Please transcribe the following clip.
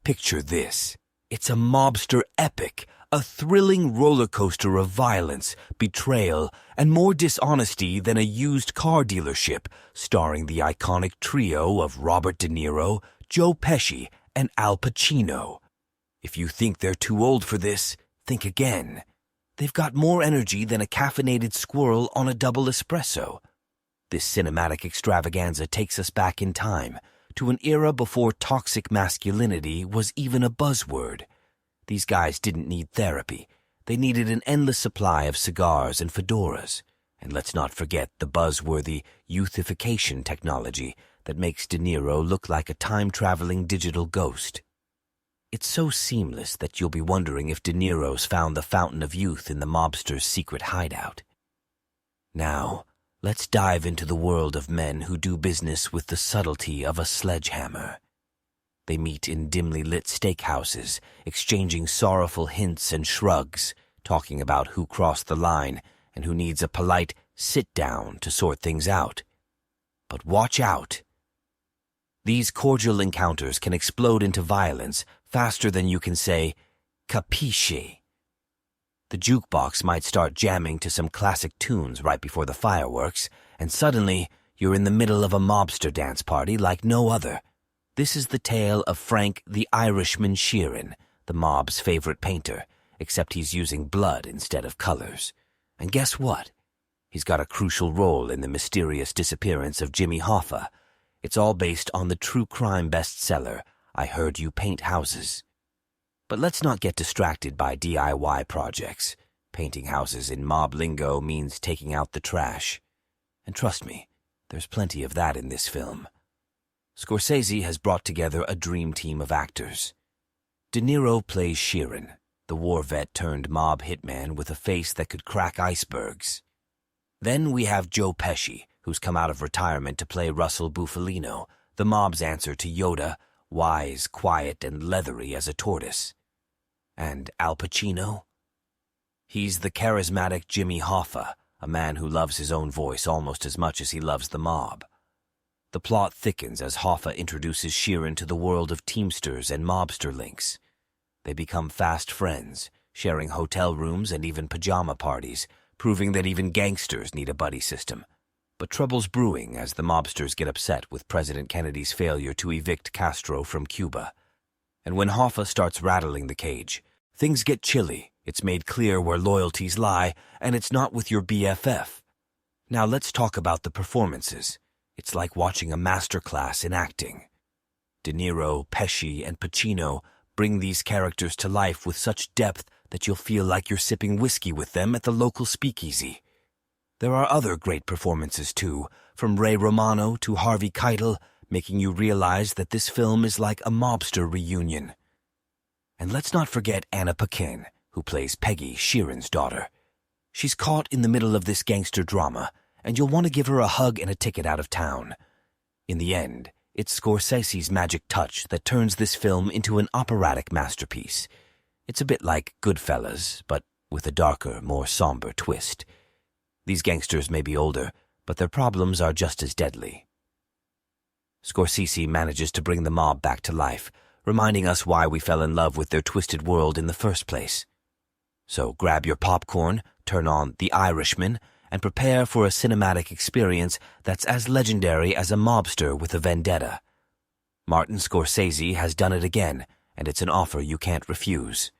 Picture this. It's a mobster epic, a thrilling roller coaster of violence, betrayal, and more dishonesty than a used car dealership, starring the iconic trio of Robert De Niro, Joe Pesci, and Al Pacino. If you think they're too old for this, think again. They've got more energy than a caffeinated squirrel on a double espresso. This cinematic extravaganza takes us back in time, to an era before toxic masculinity was even a buzzword. These guys didn't need therapy. They needed an endless supply of cigars and fedoras. And let's not forget the buzzworthy youthification technology that makes De Niro look like a time-traveling digital ghost. It's so seamless that you'll be wondering if De Niro's found the fountain of youth in the mobster's secret hideout. Now, let's dive into the world of men who do business with the subtlety of a sledgehammer. They meet in dimly lit steakhouses, exchanging sorrowful hints and shrugs, talking about who crossed the line and who needs a polite sit-down to sort things out. But watch out. These cordial encounters can explode into violence faster than you can say, capisci. The jukebox might start jamming to some classic tunes right before the fireworks, and suddenly you're in the middle of a mobster dance party like no other. This is the tale of Frank the Irishman Sheeran, the mob's favorite painter, except he's using blood instead of colors. And guess what? He's got a crucial role in the mysterious disappearance of Jimmy Hoffa. It's all based on the true crime bestseller, I Heard You Paint Houses. But let's not get distracted by DIY projects. Painting houses in mob lingo means taking out the trash. And trust me, there's plenty of that in this film. Scorsese has brought together a dream team of actors. De Niro plays Sheeran, the war vet turned mob hitman with a face that could crack icebergs. Then we have Joe Pesci, who's come out of retirement to play Russell Bufalino, the mob's answer to Yoda, wise, quiet, and leathery as a tortoise. And Al Pacino? He's the charismatic Jimmy Hoffa, a man who loves his own voice almost as much as he loves the mob. The plot thickens as Hoffa introduces Sheeran to the world of Teamsters and mobster links. They become fast friends, sharing hotel rooms and even pajama parties, proving that even gangsters need a buddy system. But trouble's brewing as the mobsters get upset with President Kennedy's failure to evict Castro from Cuba. And when Hoffa starts rattling the cage, things get chilly, it's made clear where loyalties lie, and it's not with your BFF. Now let's talk about the performances. It's like watching a masterclass in acting. De Niro, Pesci, and Pacino bring these characters to life with such depth that you'll feel like you're sipping whiskey with them at the local speakeasy. There are other great performances too, from Ray Romano to Harvey Keitel, making you realize that this film is like a mobster reunion. And let's not forget Anna Paquin, who plays Peggy, Sheeran's daughter. She's caught in the middle of this gangster drama, and you'll want to give her a hug and a ticket out of town. In the end, it's Scorsese's magic touch that turns this film into an operatic masterpiece. It's a bit like Goodfellas, but with a darker, more somber twist. These gangsters may be older, but their problems are just as deadly. Scorsese manages to bring the mob back to life, reminding us why we fell in love with their twisted world in the first place. So grab your popcorn, turn on The Irishman, and prepare for a cinematic experience that's as legendary as a mobster with a vendetta. Martin Scorsese has done it again, and it's an offer you can't refuse.